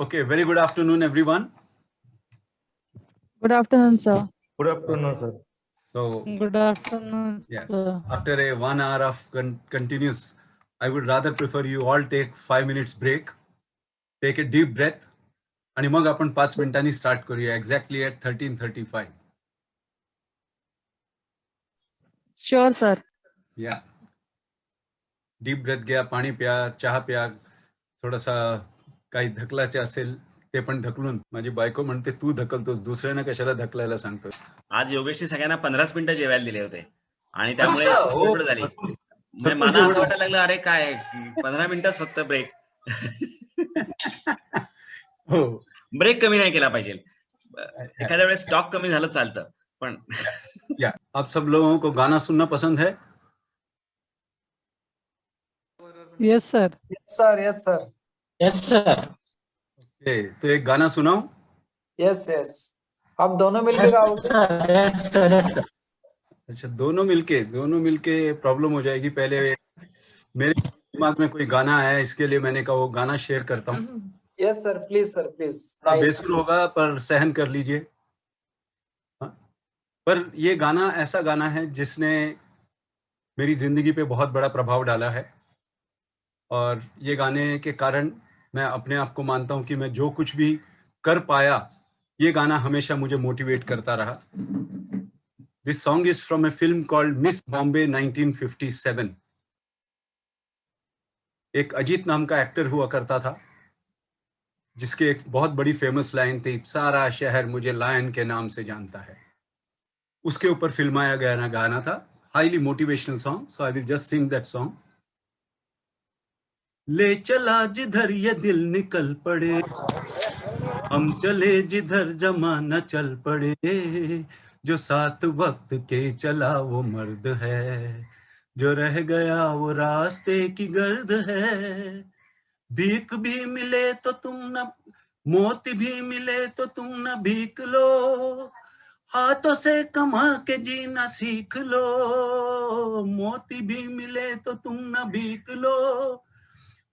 Okay, very good afternoon, everyone. Good afternoon, sir. Good afternoon, sir. So, Good afternoon, yes, sir. after a 1 hour of continuous, I would rather prefer you all take 5 minutes break, take a deep breath, आणि मग आपण 5 मिनिटांनी start करूया exactly at 13:35. Sure, sir. Yeah. Deep breath घ्या, पाणी प्या, चहा प्या, थोडासा काही ढकलायचे असेल ते पण ढकलून. माझी बायको म्हणते तू ढकलतोस, दुसऱ्यांना कशाला ढकलायला सांगतोस. आज योगेशने सगळ्यांना 15 मिनिटं जेवायला दिले होते आणि त्यामुळे हो, गडबड झाली. म्हणजे मला असं वाटायला लागलं अरे काय 15 मिनिटच फक्त ब्रेक. हो, ब्रेक कमी नाही केला पाहिजे. एखाद्या वेळेस स्टॉक कमी झालं चालतं पण या आप सब लोगों को गाना सुनना पसंद है? Yes, sir. Yes, sir. Yes, sir. Yes sir. तो एक गाना सुनाओ. Yes, yes. आप दोनों मिलके गाओगे? Yes sir yes sir. अच्छा, दोनों मिलके प्रॉब्लम हो जाएगी. पहले मेरे दिमाग में कोई गाना है, इसके लिए मैंने कहा वो गाना शेयर करता हूँ. Yes, sir. Please, sir. Please. बेसुर होगा पर सहन कर लीजिए. हाँ? पर ये गाना ऐसा गाना है जिसने मेरी जिंदगी पे बहुत बड़ा प्रभाव डाला है और ये गाने के कारण मैं अपने आप को मानता हूँ कि मैं जो कुछ भी कर पाया, ये गाना हमेशा मुझे मोटिवेट करता रहा. This song is from a film called Miss Bombay 1957. एक अजीत नाम का एक्टर हुआ करता था जिसके एक बहुत बड़ी फेमस लाइन थी, सारा शहर मुझे लायन के नाम से जानता है. उसके ऊपर फिल्माया गया गाना था. Highly motivational song. So I will just sing that song. ले चला जिधर ये दिल निकल पड़े, हम चले जिधर जमाना चल पड़े, जो साथ वक्त के चला वो मर्द है, जो रह गया वो रास्ते की गर्द है. भीख भी मिले तो तुम न, मौत भी मिले तो तुम न भीख लो, हाथों से कमा के जीना सीख लो. मौत भी मिले तो तुम न भीख लो,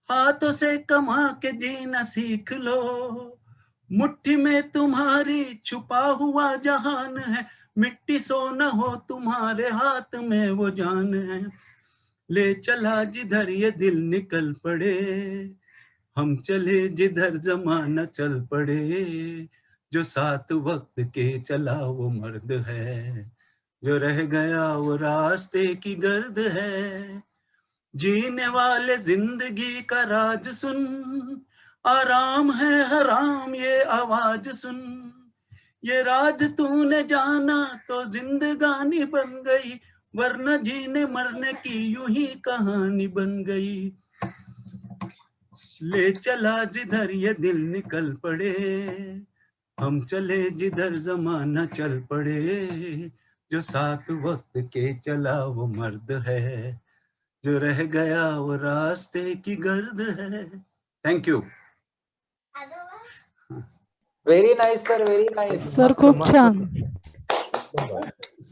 हाथों से कमा के जीना सीख लो. मुट्ठी में तुम्हारी छुपा हुआ जहान है, मिट्टी सोना हो तुम्हारे हाथ में वो जान है. ले चला जिधर ये दिल निकल पड़े, हम चले जिधर जमाना चल पड़े, जो साथ वक्त के चला वो मर्द है, जो रह गया वो रास्ते की गर्द है. जीने वाले जिंदगी का राज सुन, आराम है हराम ये आवाज सुन. ये राज तूने जाना तो जिंदगानी बन गई, वरना जीने मरने की यूं ही कहानी बन गई. ले चला जिधर ये दिल निकल पड़े, हम चले जिधर जमाना चल पड़े, जो साथ वक्त के चला वो मर्द है, जो रह गया वो रास्ते की गर्द है. Thank you. Very nice, sir. Very nice. Sir, खूप छान.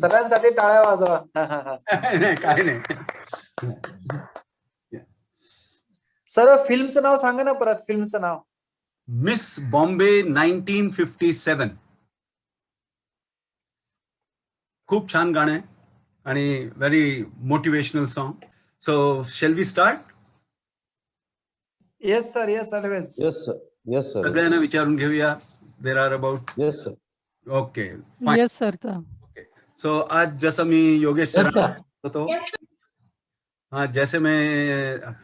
सगळ्यांसाठी टाळ्या वाजवा. नाही, काय नाही. सर फिल्मचं नाव सांगा ना परत. फिल्मचं नाव. मिस बॉम्बे 1957. खूप छान गाणं आहे आणि very motivational song. So shall we start? Yes, sir. Yes, always. Yes, sir. Yes, sir. सगळ्यांना विचारून घेऊया. There are about. Yes, sir. Okay. Yes, sir. So आज जैसा मैं योगेश सर Yes, sir. तो हाँ, जैसे मैं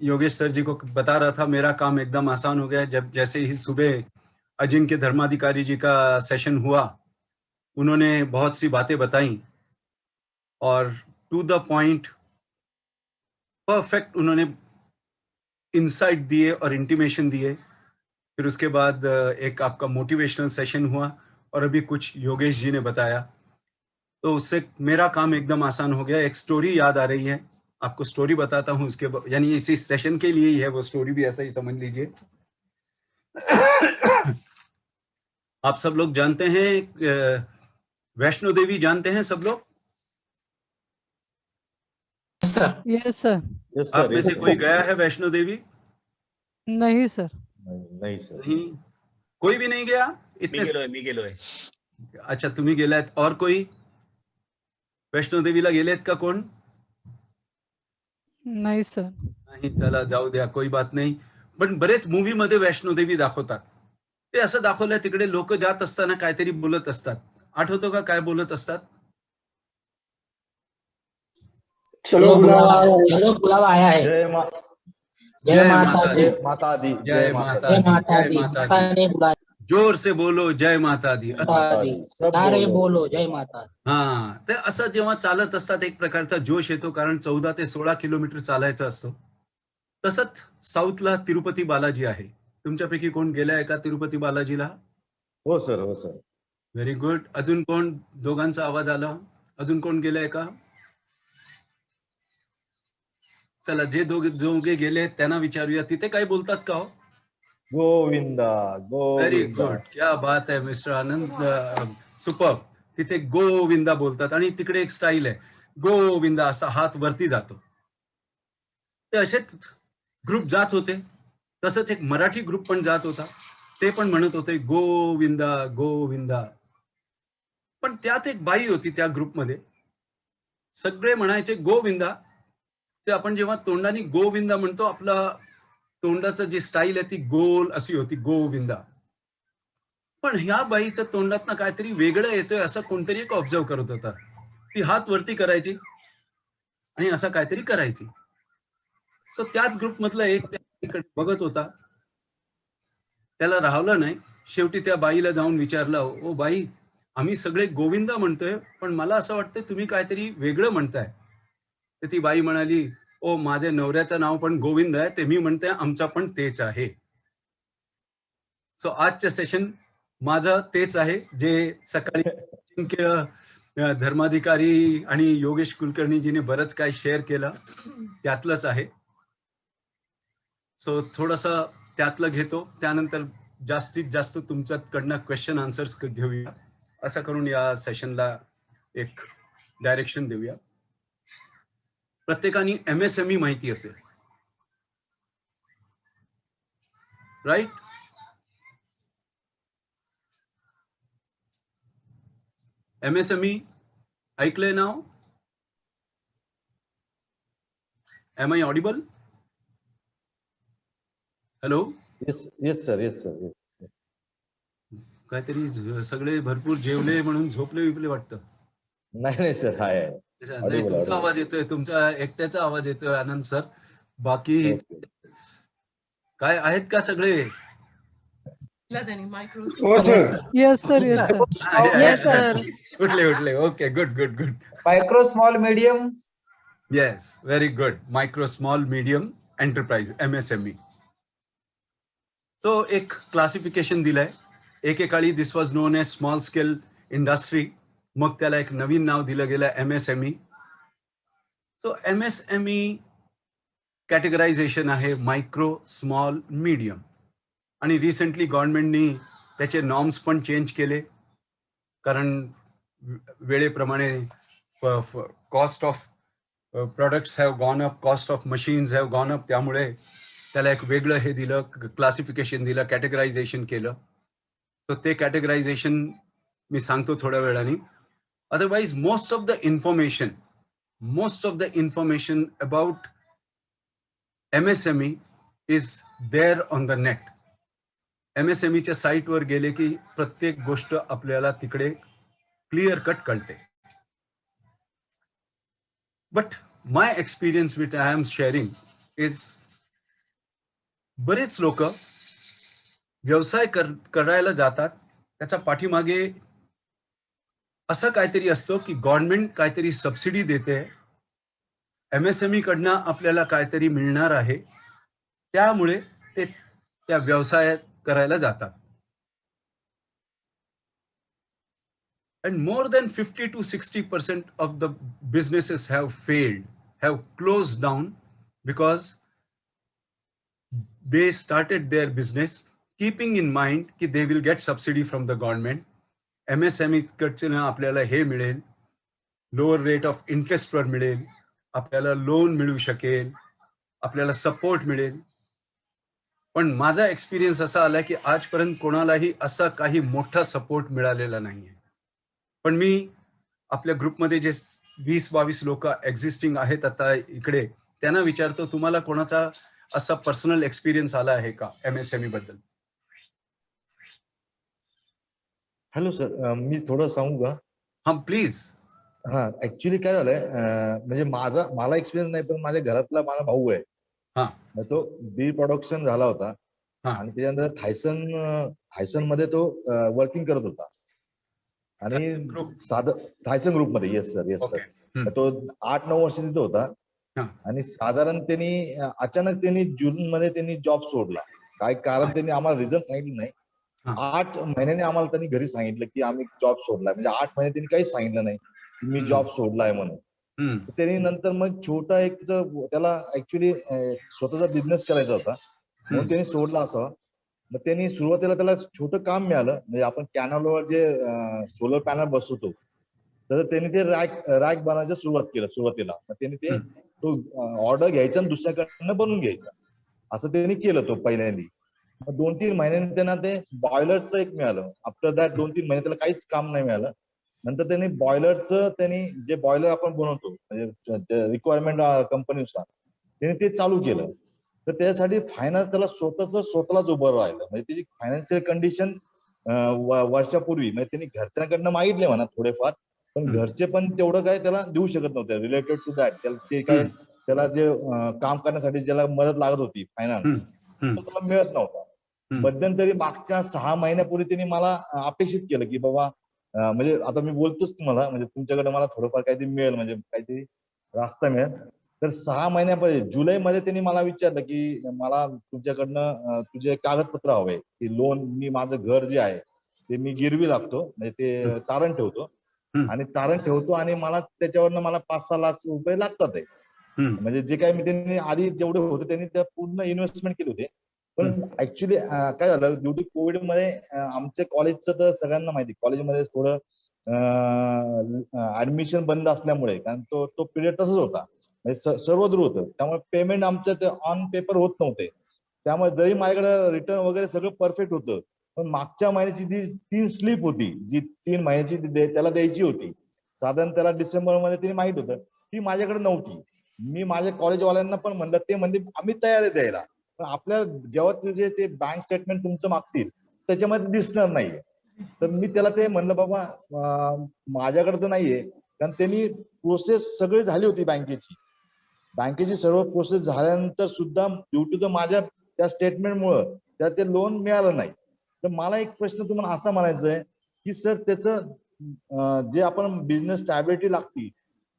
योगेश सर जी को बता रहा था, मेरा काम एकदम आसान हो गया. जब जैसे ही सुबह अजिंक्य धर्माधिकारी जी का सेशन हुआ, उन्होंने बहुत सी बातें बताई और टू द पॉइंट परफेक्ट उन्होंने इंसाइट दिए और इंटीमेशन दिए. फिर उसके बाद एक आपका मोटिवेशनल सेशन हुआ और अभी कुछ योगेश जी ने बताया, तो उससे मेरा काम एकदम आसान हो गया. एक स्टोरी याद आ रही है, आपको स्टोरी बताता हूँ. उसके यानी इसी सेशन के लिए ही है, वो स्टोरी भी ऐसा ही समझ लीजिए. आप सब लोग जानते हैं वैष्णो देवी, जानते हैं सब लोग? Sir. Yes, sir. Yes, sir. आप में Yes, से sir. कोई गया है वैष्णो देवी? नहीं, sir. नहीं सर. नहीं, कोई भी नहीं गया इतने. मी गेलोय. अच्छा, तुम्ही गेलात. और कोई वैष्णोदेवीला गेलेत का कोण? नाही सर. नाही, चला जाऊ द्या, कोई बात नाही. पण बरेच मूवी मध्ये वैष्णोदेवी दाखवतात. ते असं दाखवलंय तिकडे लोक जात असताना काहीतरी बोलत असतात. आठवतो का काय बोलत असतात? चलो बुलावा आया है. जय माता दी. माता दी. जय माता दी. माता दी. माता ने बुलाया. जोर से बोलो जय माता दी. माता दी. नारे बोलो जय माता. हा, ते असं जेव्हा चालत असतात एक प्रकारचा जोश येतो, कारण 14 ते 16 किलोमीटर चालायचं असतं. तसंच साऊथला तिरुपती बालाजी आहे. तुमच्यापैकी कोण गेलाय का तिरुपती बालाजीला? हो सर, हो सर. Very good. अजून कोण? दोघांचा आवाज आला. अजून कोण गेलाय का? चला, जे दोघे गेले त्यांना विचारूया, तिथे काय बोलतात का हो? गोविंदा व्हेरी गोविंदा. गुड, क्या बात आहे मिस्टर आनंद, सुपर. तिथे गोविंदा बोलतात आणि तिकडे एक स्टाईल आहे, गोविंदा असा हात वरती जातो. ते असेच ग्रुप जात होते. तसंच एक मराठी ग्रुप पण जात होता. ते पण म्हणत होते गोविंदा गोविंदा. पण त्यात एक बाई होती त्या ग्रुपमध्ये. सगळे म्हणायचे गोविंदा. ते आपण जेव्हा तोंडाने गोविंदा म्हणतो, आपला तोंडाचं जी स्टाईल आहे ती गोल अशी होती, गोविंदा. पण ह्या बाईचं तोंडात काहीतरी वेगळं येतोय असं कोणतरी एक ऑब्झर्व करत होता. ती हात वरती करायची आणि असं काहीतरी करायची. सो त्याच ग्रुप मधला एक त्याकडे बघत होता. त्याला राहवलं नाही. शेवटी त्या बाईला जाऊन विचारलं, ओ बाई, आम्ही सगळे गोविंदा म्हणतोय, पण मला असं वाटतं तुम्ही काहीतरी वेगळं म्हणताय. तर ती बाई म्हणाली, ओ, माझ्या नवऱ्याचं नाव पण गोविंद आहे, ते मी म्हणते आमचा पण तेच आहे. सो आजचं सेशन माझं तेच आहे, जे सकाळी धर्माधिकारी आणि योगेश कुलकर्णीजीने बरंच काही शेअर केलं, त्यातलंच आहे. सो थोडंसं त्यातलं घेतो, त्यानंतर जास्तीत जास्त तुमच्याकडनं क्वेश्चन आन्सर्स घेऊया. असं करून या सेशनला एक डायरेक्शन देऊया. प्रत्येकाने MSME माहिती असेल, राईट? MSME ऐकलंय नाव? Am I audible? Hello? Yes sir, yes sir. काहीतरी सगळे भरपूर जेवले म्हणून झोपले विपले वाटतं. नाही सर, हाय. नाही, तुमचा आवाज येतोय, तुमचा एकट्याचा आवाज येतोय आनंद सर. बाकी काय आहेत का सगळे? Yes sir. Yes sir. Yes, sir. उठले. Okay, good. Micro small medium. Yes, very good. Micro small medium enterprise, MSME. So एक क्लासिफिकेशन दिलंय. एकेकाळी this was known as small scale industry, मग त्याला एक नवीन नाव दिलं गेलं MSME. सो MSME कॅटेगरायझेशन आहे मायक्रो स्मॉल मीडियम. आणि रिसेंटली गव्हर्नमेंटनी त्याचे नॉर्म्स पण चेंज केले, कारण वेळेप्रमाणे cost of products have gone up, cost of machines have gone up. त्यामुळे त्याला एक वेगळं हे दिलं, क्लासिफिकेशन दिलं, कॅटेगरायझेशन केलं. तर ते कॅटेगरायझेशन मी सांगतो थोड्या वेळाने. Otherwise most of the information about MSME is there on the net. MSMEच्या साईटवर गेले की प्रत्येक गोष्ट आपल्याला तिकडे क्लिअर कट कळते. But my experience with I am sharing is, बरेच लोक व्यवसाय करायला जातात, त्याच्या पाठीमागे असं काहीतरी असतो की गव्हर्नमेंट काहीतरी सबसिडी देते, MSME कडनं आपल्याला काहीतरी मिळणार आहे, त्यामुळे ते त्या व्यवसायात करायला जातात. And more than 50 to 60% of the businesses have failed, have closed down, because they started their business keeping in mind कि they will get subsidy from the government. MSME कडचे आपल्याला हे मिळेल, लोअर रेट ऑफ इंटरेस्टवर मिळेल, आपल्याला loan मिळू शकेल, आपल्याला support मिळेल. पण माझा एक्सपिरियन्स असा आला की आजपर्यंत कोणालाही असा काही मोठा सपोर्ट मिळालेला नाहीये. पण मी आपल्या ग्रुपमध्ये जे 20-22 लोक एक्झिस्टिंग आहेत आता इकडे, त्यांना विचारतो, तुम्हाला कोणाचा असा पर्सनल एक्सपिरियन्स आला आहे का MSME बद्दल? हॅलो सर, मी थोडं सांगू का? हा प्लीज. हा, ऍक्च्युली काय झालंय, म्हणजे मला एक्सपिरियन्स नाही, पण माझ्या घरातला माझा भाऊ आहे. हा. तो बी प्रोडक्शन झाला होता हा. आणि त्याच्यानंतर थायसन मध्ये तो वर्किंग करत होता आणि थायसन ग्रुप मध्ये. Yes sir, yes sir. तो 8-9 वर्ष तिथे होता आणि साधारण त्यांनी अचानक जून मध्ये त्यांनी जॉब सोडला. काय कारण त्यांनी आम्हाला रिझल्ट सांगितलं नाही. 8 महिन्याने आम्हाला त्यांनी घरी सांगितलं की आम्ही जॉब सोडलाय. म्हणजे 8 महिने त्यांनी काहीच सांगितलं नाही की मी जॉब सोडलाय म्हणून. त्यांनी नंतर मग छोटा एक त्याला ऍक्च्युली स्वतःचा बिझनेस करायचा होता म्हणून त्यांनी सोडला असावा. मग त्यांनी सुरुवातीला त्याला छोटं काम मिळालं, म्हणजे आपण कॅनलवर जे सोलर पॅनल बसवतो तर त्यांनी ते रॅक बनवायला सुरुवात केलं सुरुवातीला. मग त्यांनी तो ऑर्डर घ्यायचा आणि दुसऱ्याकडनं बनवून घ्यायचा, असं त्यांनी केलं तो पहिल्यांदा. 2-3 महिन्यांनी त्यांना ते बॉयलरचं एक मिळालं. आफ्टर दॅट 2-3 महिने त्याला काहीच काम नाही मिळालं. नंतर त्यांनी बॉयलरचं जे बॉयलर आपण बनवतो म्हणजे रिक्वायरमेंट कंपनीनुसार त्यांनी ते चालू केलं. तर त्यासाठी फायनान्स त्याला स्वतःलाच उभं राहिलं. म्हणजे त्याची फायनान्शियल कंडिशन वर्षापूर्वी म्हणजे त्यांनी घरच्यांकडनं मागितले म्हणा थोडेफार, पण घरचे पण तेवढं काय त्याला देऊ शकत नव्हते रिलेटेड टू दॅट. त्याला जे काम करण्यासाठी ज्याला मदत लागत होती फायनान्स, त्याला मिळत नव्हता. मध्यंतरी मागच्या 6 महिन्यापूर्वी त्यांनी मला अपेक्षित केलं की बाबा, म्हणजे आता मी बोलतोच तुम्हाला, म्हणजे तुमच्याकडे मला थोडंफार काहीतरी मिळेल, म्हणजे काहीतरी रास्ता मिळेल. तर 6 महिन्यापूर्वी जुलैमध्ये त्यांनी मला विचारलं की मला तुमच्याकडनं तुझे कागदपत्र हवे की लोन, मी माझं घर जे आहे ते मी गिरवी लागतो, म्हणजे ते तारण ठेवतो आणि मला त्याच्यावरनं मला 5-6 लाख रुपये लागतात आहे. म्हणजे जे काही मी त्यांनी आधी जेवढे होते त्यांनी त्या पूर्ण इन्व्हेस्टमेंट केले होते. पण ऍक्च्युली काय झालं, ड्यू टू कोविडमध्ये आमच्या कॉलेजचं तर सगळ्यांना माहिती, कॉलेजमध्ये थोडं ऍडमिशन बंद असल्यामुळे, कारण तो पिरियड तसंच होता, म्हणजे सर्वदूर होतं, त्यामुळे पेमेंट आमचं ते ऑन पेपर होत नव्हते. त्यामुळे जरी माझ्याकडे रिटर्न वगैरे सगळं परफेक्ट होतं, पण मागच्या महिन्याची जी 3 स्लिप होती, जी 3 महिन्याची त्याला द्यायची होती, साधारण त्याला डिसेंबरमध्ये त्यांनी माहित होतं, ती माझ्याकडे नव्हती. मी माझ्या कॉलेजवाल्यांना पण म्हणलं, ते म्हणजे आम्ही तयार आहे द्यायला, पण आपल्या जेव्हा तुझे ते बँक स्टेटमेंट तुमचं मागतील त्याच्यामध्ये दिसणार नाहीये. तर मी त्याला ते म्हणलं, बाबा माझ्याकडे तर नाहीये, कारण त्यांनी प्रोसेस सगळी झाली होती बँकेची सर्व प्रोसेस झाल्यानंतर सुद्धा ड्यू टू माझ्या त्या स्टेटमेंटमुळं त्या ते लोन मिळालं नाही. तर मला एक प्रश्न तुम्हाला असा म्हणायचा आहे की सर, त्याचं जे आपण बिझनेस स्टॅबिलिटी लागती,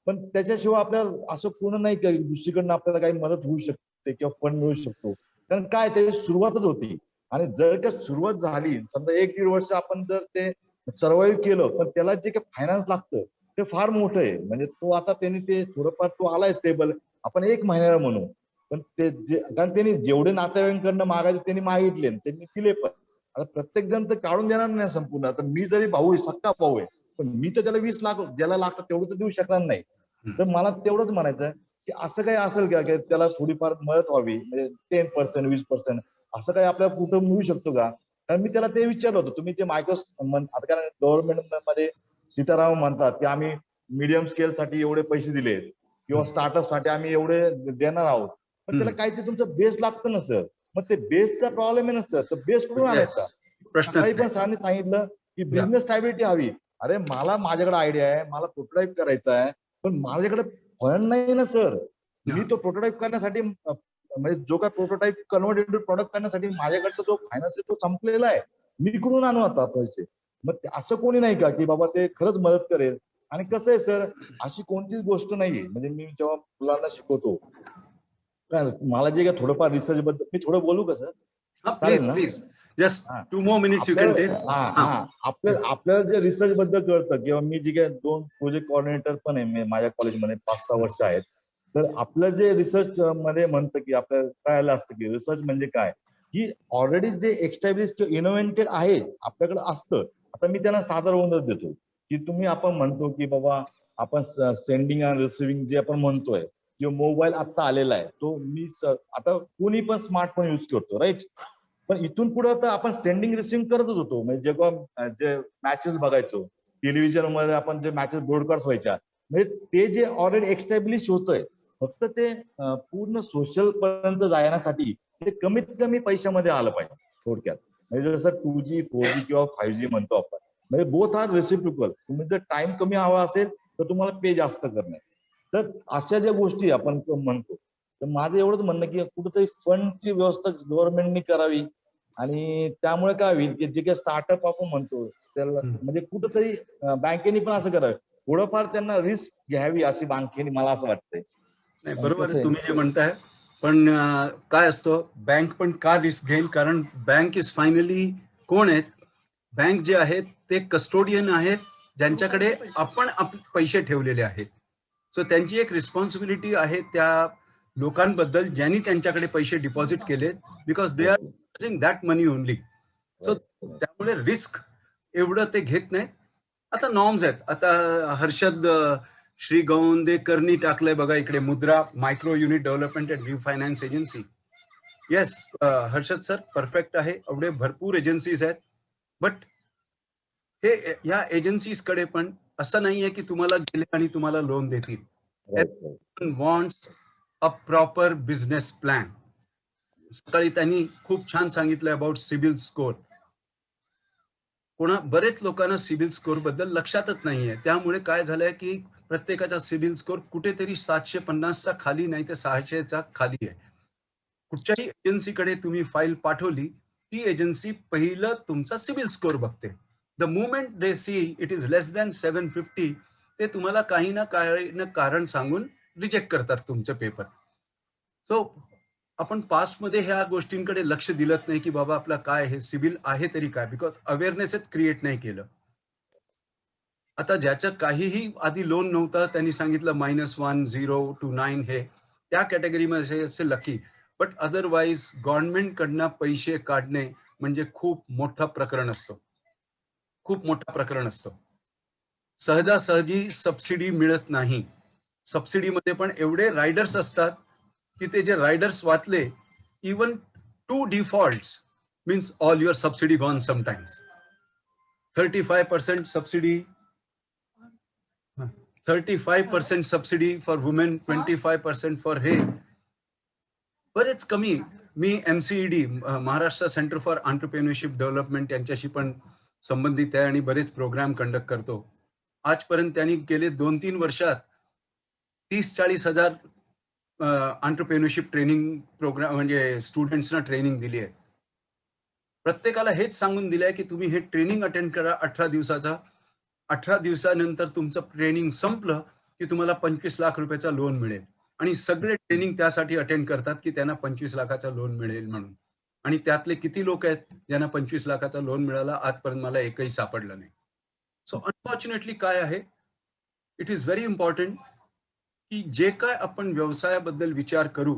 पण त्याच्याशिवाय आपल्याला असं पूर्ण नाही की दुसरीकडनं आपल्याला काही मदत होऊ शकते किंवा फंड मिळू शकतो, कारण काय त्याची सुरुवातच होती. आणि जर का सुरुवात झाली, समजा 1-1.5 वर्ष आपण जर ते सर्व्हाइव्ह केलं, पण त्याला जे काही फायनान्स लागतं ते फार मोठं आहे. म्हणजे तो आता त्यांनी ते थोडंफार तो आलाय स्टेबल, आपण 1 महिन्याला म्हणू, पण ते कारण त्यांनी जेवढे नातेवाईकांकडनं मागायचे त्यांनी मागितले, त्यांनी दिले. पण आता प्रत्येक जण तर काढून देणार नाही संपूर्ण. आता मी जरी भाऊ आहे, सक्का भाऊ आहे, पण मी तर त्याला 20 लाख ज्याला लागतं तेवढं तर देऊ शकणार नाही. तर मला तेवढंच म्हणायचं की असं काही असेल का की त्याला थोडीफार मदत व्हावी, म्हणजे 10%, 20% असं काही आपल्याला कुठं मिळू शकतो का? कारण मी त्याला ते विचारलं होतं, तुम्ही ते आता कारण गव्हर्नमेंट मध्ये सीतारामन म्हणतात की आम्ही मीडियम स्केल साठी एवढे पैसे दिले किंवा स्टार्टअप साठी आम्ही एवढे देणार आहोत, पण त्याला काहीतरी तुमचं बेस लागतं ना सर. मग ते बेसचा प्रॉब्लेम आहे ना सर, तर बेस कुठून आणायचा? सकाळी पण सरांनी सांगितलं की बिझनेस स्टॅबिलिटी हवी. अरे मला माझ्याकडे आयडिया आहे, मला प्रोटोटाईप करायचा आहे, पण माझ्याकडे फंड नाही ना सर. मी तो प्रोटोटाईप करण्यासाठी, म्हणजे जो काय प्रोटोटाईप कन्वर्ट इंटू प्रोडक्ट करण्यासाठी माझ्याकडचा जो फायनान्स आहे तो संपलेला आहे. मी कुठून आणू आता पैसे? मग असं कोणी नाही का की बाबा ते खरंच मदत करेल? आणि कसं आहे सर, अशी कोणतीच गोष्ट नाहीये, म्हणजे मी जेव्हा मुलांना शिकवतो, काय मला जे काय थोडंफार रिसर्च बद्दल मी थोडं बोलू का सर? चालेल ना? Just 2 more minutes you can take. आपल्याला जे रिसर्च बद्दल कळतं, किंवा मी जे काय 2 प्रोजेक्ट कोऑर्डिनेटर पण आहे माझ्या कॉलेजमध्ये 5-6 वर्ष आहेत, तर आपलं जे रिसर्च मध्ये म्हणतं की आपल्याला कळायला असतं की रिसर्च म्हणजे काय, की ऑलरेडी जे एक्स्टॅब्लिश किंवा इनोव्हेंटेड आहे आपल्याकडे असतं. आता मी त्यांना सादर होऊनच देतो की आपण म्हणतो की बाबा आपण सेंडिंग अँड रिसिव्हिंग जे आपण म्हणतोय किंवा मोबाईल आता आलेला आहे तो आता कोणी पण स्मार्टफोन युज करतो राईट. पण इथून पुढे तर आपण सेंडिंग रिसिव्ह करतच होतो. म्हणजे जेव्हा जे मॅचेस बघायचो टेलिव्हिजन मध्ये आपण जे मॅचेस ब्रॉडकास्ट व्हायच्या म्हणजे ते जे ऑलरेडी एक्स्टॅब्लिश होतंय फक्त ते पूर्ण सोशल पर्यंत जाण्यासाठी ते कमीत कमी पैशामध्ये आलं पाहिजे थोडक्यात. म्हणजे जसं 2G 4G किंवा 5G म्हणतो आपण म्हणजे बोथ आर रेसिप्रोकल. तुम्ही जर टाइम कमी हवा असेल तर तुम्हाला पे जास्त करणे. तर अशा ज्या गोष्टी आपण म्हणतो तर माझं एवढंच म्हणणं की कुठेतरी फंडची व्यवस्था गव्हर्नमेंटनी करावी आणि त्यामुळे काय होईल की जे काही स्टार्टअप आपण म्हणतो त्याला म्हणजे कुठेतरी बँकेने पण असं करावं थोडंफार त्यांना रिस्क घ्यावी अशी बँकेने मला असं वाटतंय. नाही बरोबर आहे तुम्ही जे म्हणताय पण काय असतं बँक पण का रिस्क घेईल कारण बँक इज फायनली कोण आहेत बँक जे आहेत ते कस्टोडियन आहेत ज्यांच्याकडे आपण पैसे ठेवलेले आहेत. सो त्यांची एक रिस्पॉन्सिबिलिटी आहे त्या लोकांबद्दल ज्यांनी त्यांच्याकडे पैसे डिपॉझिट केले because they are using that money only. So त्यामुळे रिस्क एवढं ते घेत नाहीत. आता नॉर्म्स आहेत. आता हर्षद श्री गौंदेकरनी टाकलंय बघा इकडे मुद्रा micro unit development and रिफायनान्स agency. Yes Harshad sir perfect आहे. एवढे भरपूर एजन्सीज आहेत बट हे या एजन्सीज कडे पण असं नाहीये की तुम्हाला गेले आणि तुम्हाला लोन देतील. Wants a proper business plan. सकाळी त्यांनी खूप छान सांगितलं अबाउट सिबिल स्कोर. बरेच लोकांना सिबिल स्कोर बद्दल लक्षातच नाहीये. त्यामुळे काय झालंय की प्रत्येकाचा सिबिल स्कोर कुठेतरी 750चा खाली नाही तर 600चा खाली आहे. कुठच्याही एजन्सीकडे तुम्ही फाईल पाठवली ती एजन्सी पहिलं तुमचा सिबिल स्कोर बघते. The moment they see it is less than 750 ते तुम्हाला काही ना कारण सांगून रिजेक्ट करतात तुमचे पेपर. सो आपण पास्टमध्ये ह्या गोष्टींकडे लक्ष दिलं नाही की बाबा आपला काय हे सिबिल आहे तरी काय बिकॉज अवेअरनेसच क्रिएट नाही केलं. आता ज्याचं काहीही आधी लोन नव्हतं त्यांनी सांगितलं -1 0 to 9 हे त्या कॅटेगरीमध्ये असे लकी. बट अदरवाईज गव्हर्नमेंट कडनं पैसे काढणे म्हणजे खूप मोठं प्रकरण असतं. खूप मोठं प्रकरण असतं. सहजासहजी सबसिडी मिळत नाही. सबसिडीमध्ये पण एवढे रायडर्स असतात की ते जे रायडर्स वाचले even 2 defaults means all your subsidy gone sometimes. 35% subsidy 35% subsidy for women 25% for हे बरेच कमी. मी MCED Maharashtra centre for entrepreneurship development यांच्याशी पण संबंधित आहे आणि बरेच प्रोग्राम कंडक्ट करतो. आजपर्यंत त्यांनी गेले 2-3 वर्षात 30-40 हजार एंटरप्रेन्योरशिप ट्रेनिंग प्रोग्राम म्हणजे स्टुडंट्सना ट्रेनिंग दिली आहे. प्रत्येकाला हेच सांगून दिलंय की तुम्ही हे ट्रेनिंग अटेंड करा 18 दिवसाचा. 18 दिवसानंतर तुमचं ट्रेनिंग संपलं की तुम्हाला 25 लाख रुपयाचा लोन मिळेल. आणि सगळे ट्रेनिंग त्यासाठी अटेंड करतात की त्यांना 25 लाखाचा लोन मिळेल म्हणून. आणि त्यातले किती लोक आहेत ज्यांना 25 लाखाचा लोन मिळाला आजपर्यंत मला एकही सापडलं नाही. सो अनफॉर्च्युनेटली काय आहे इट इज व्हेरी इम्पॉर्टंट की जे काय आपण व्यवसायाबद्दल विचार करू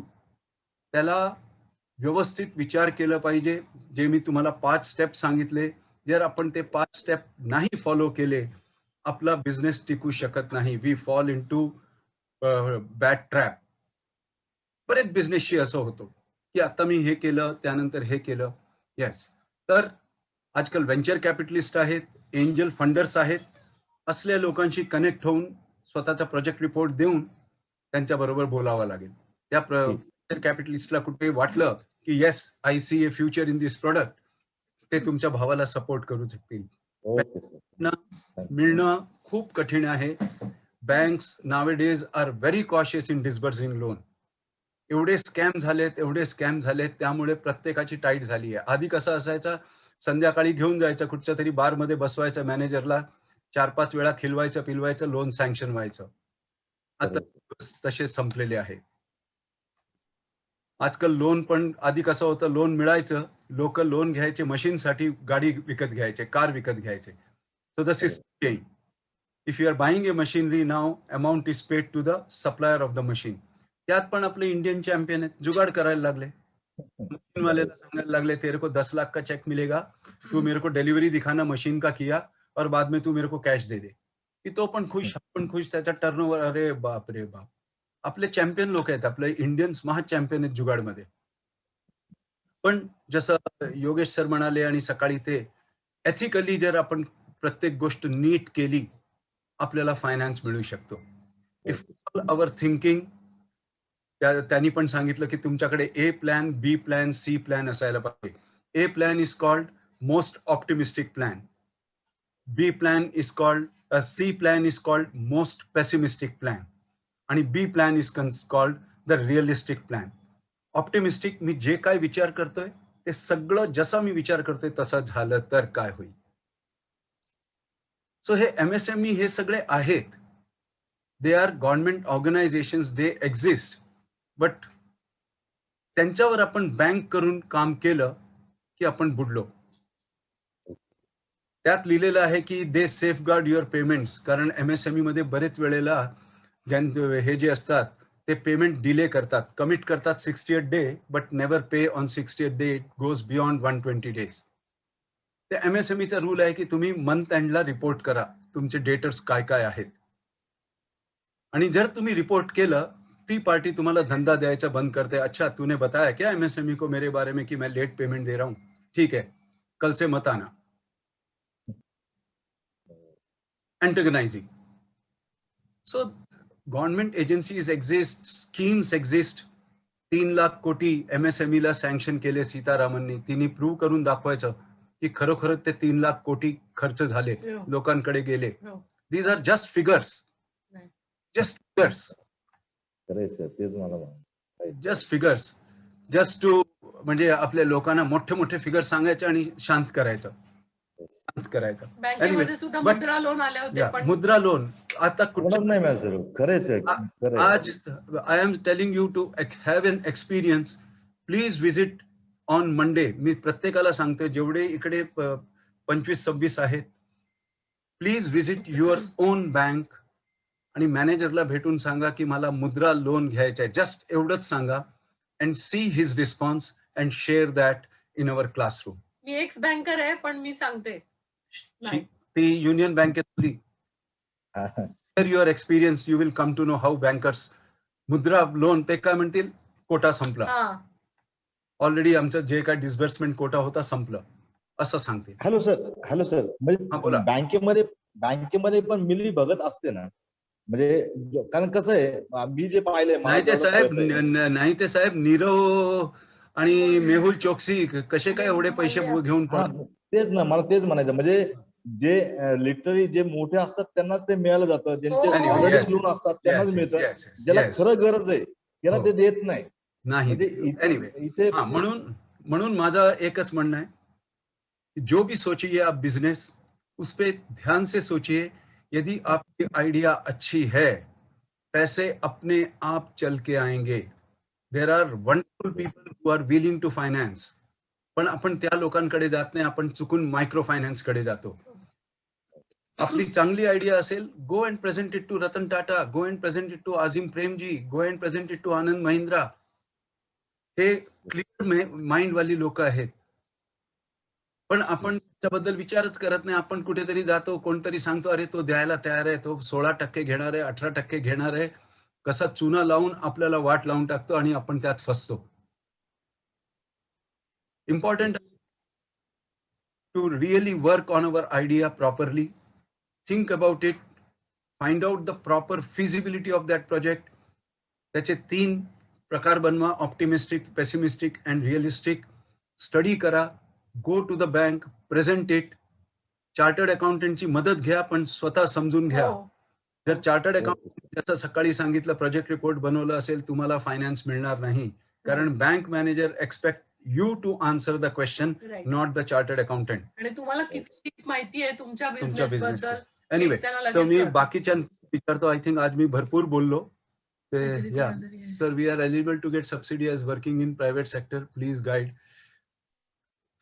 त्याला व्यवस्थित विचार केला पाहिजे. जे मी तुम्हाला 5 स्टेप सांगितले जर आपण ते 5 स्टेप नाही फॉलो केले आपला बिझनेस टिकू शकत नाही. We fall into bad trap. बरेच बिझनेसशी असं होतं की आता मी हे केलं त्यानंतर हे केलं. येस तर आजकाल व्हेंचर कॅपिटलिस्ट आहेत एंजल फंडर्स आहेत. असल्या लोकांशी कनेक्ट होऊन स्वतःचा प्रोजेक्ट रिपोर्ट देऊन त्यांच्या बरोबर बोलावं लागेल. त्या व्हेंचर कॅपिटलिस्टला कुठे वाटलं की yes I see a future in this product ते तुमच्या भावाला सपोर्ट करू शकतील. मिळणं खूप कठीण आहे. Banks nowadays are very cautious in disbursing loan. एवढे स्कॅम झालेत त्यामुळे प्रत्येकाची टाईट झाली आहे. आधी कसं असायचं संध्याकाळी घेऊन जायचं कुठच्या तरी बार मध्ये बसवायचं मॅनेजरला 4-5 वेळा खिलवायचं पिलवायचं लोन सँक्शन व्हायचं. आता तसे संपलेले आहे. आजकाल लोन पण आधी कसं होतं लोन मिळायचं लोक लोन घ्यायचे मशीनसाठी गाडी विकत घ्यायचे कार विकत घ्यायचे. So the system change. If you are buying a machinery now amount is paid to the supplier of the machine. त्यात पण आपले इंडियन चॅम्पियन आहेत जुगाड करायला लागले. मशीन वाले सांगायला लागले तेरे को 10 लाख का चेक मिलेगा तू मेरे को डिलीवरी दिखाना मशीन का किया और बाद में तू मेरे को कैश दे दे. की तो पण खुश आपण खुश त्याचा टर्नओव्हर अरे बाप रे बाप. आपले चॅम्पियन लोक आहेत, आपले इंडियन्स महाचॅम्पियन आहेत जुगाडमध्ये. पण जसं योगेश सर म्हणाले आणि सकाळी ते एथिकली जर आपण प्रत्येक गोष्ट नीट केली, आपल्याला फायनान्स मिळू शकतो. इफ अवर थिंकिंग, त्यांनी पण सांगितलं की तुमच्याकडे A plan, B plan, C plan असायला पाहिजे. A plan is called most optimistic plan, B plan is called, C plan is called most pessimistic plan, आणि B plan is called the realistic plan. Optimistic, मी जे काय विचार करतोय ते सगळं जसं मी विचार करतोय तसं झालं तर काय होईल. सो हे MSME हे सगळे आहेत. They are government organisations, they exist, but त्यांच्यावर आपण बँक करून काम केलं की आपण बुडलो. त्यात लिहिलेलं आहे की दे सेफगार्ड युअर पेमेंट्स, कारण MSME मध्ये बरेच वेळेला हे जे असतात ते पेमेंट डिले करतात, कमिट करतात 68 day, but never pay on 68 day, it goes beyond 120 days. ते MSMEचा रूल आहे की तुम्ही मंथ एंडला रिपोर्ट करा तुमचे डेटर्स काय काय आहेत, आणि जर तुम्ही रिपोर्ट केलं, ती पार्टी तुम्हाला धंदा द्यायचा बंद करते. अच्छा, तूने बताया क्या MSME को मेरे बारे में कि मैं लेट पेमेंट दे रहा हूं, ठीक है, कल से मत आना. Antagonising. So government agencies exist, schemes exist. 3 lakh कोटी MSME ला सँक्शन केले सीतारामननी. तिने प्रूव्ह करून दाखवायचं की खरोखर ते 3 लाख कोटी खर्च झाले, लोकांकडे गेले. These are just figures, just figures, तेच मला जस्ट फिगर्स, जस्ट टू, म्हणजे आपल्या लोकांना मोठे मोठे फिगर सांगायचे आणि शांत करायचं. बँकेमध्ये सुद्धा मुद्रा लोन आले होते, पण मुद्रा लोन आता कोणाच नाही मिळालं सर. खरंच आज I am telling you to have an experience. Please visit on Monday. मी प्रत्येकाला सांगतोय, जेवढे इकडे 25-26 आहेत, please visit your own bank आणि मॅनेजरला भेटून सांगा की मला मुद्रा लोन घ्यायचं आहे. जस्ट एवढंच सांगा, and see his response and share that in our classroom. मी एक्स बँकर आहे, पण मी सांगते ती युनियन बँकेतली. Your experience, you will come to know how bankers. Mudra loan ते काय म्हणतील, कोटा संपला, ऑलरेडी आमचं जे काय डिस्बर्समेंट कोटा होता संपलं, असं सांगते. हॅलो सर, म्हणजे बँकेमध्ये पण मिली भगत असते ना, म्हणजे कारण कसं आहे, मी जे पाहिलंय, नाही ते साहेब नीरव आणि मेहुल चोक्सी कसे काय एवढे पैसे घेऊन, तेच ना, मला तेच म्हणायचं. म्हणजे जे लिटरली जे मोठे असतात त्यांनाच ते मिळालं जातं, ज्यांचे ऑलरेडी लोन असतात त्यांनाच मिळतं. ज्याला खरं गरज आहे त्याला ते देत नाही. इथे म्हणून माझा एकच म्हणणं आहे, जो भी सोचिए आप बिजनेस, उस पे ध्यान से सोचिए. यदि आपकी आइडिया अच्छी है, पैसे अपने आप चल के आएंगे. There are wonderful people who are willing to finance, पण आपण त्या लोकांकडे जात नाही, आपण चुकून मायक्रो फायनान्स कडे जातो. आपली चांगली आयडिया असेल, go and present it to Ratan Tata, go and present it to Azim Premji, go and present it to Anand Mahindra. हे क्लिअर माइंड वाली लोक आहेत, पण आपण त्याबद्दल विचारच करत नाही. आपण कुठेतरी जातो, कोणतरी सांगतो अरे तो द्यायला तयार आहे, तो 16% घेणार आहे, 18% घेणार आहे, कसा चुना लावून आपल्याला वाट लावून टाकतो आणि आपण त्यात फसतो. Important to really work on our idea properly, think about it, find out the proper feasibility of that project. त्याचे 3 प्रकार बनवा, optimistic, pessimistic and realistic. Study करा, go to the bank, present it. Chartered अकाउंटंटची मदत घ्या, पण स्वतः समजून घ्या. जर चार्टर्ड अकाउंटंट त्याचं सकाळी सांगितलं प्रोजेक्ट रिपोर्ट बनवलं असेल, तुम्हाला फायनान्स मिळणार नाही, कारण bank manager expect you to answer the question, not the chartered accountant. आणि तुम्हाला किती माहिती आहे तुमच्या बिझनेस बद्दल. एनिवे, तर मी बाकीच्या विचारतो. आय थिंक आज मी भरपूर बोललो. Yeah sir, we are eligible to get subsidy as working in private sector, please guide.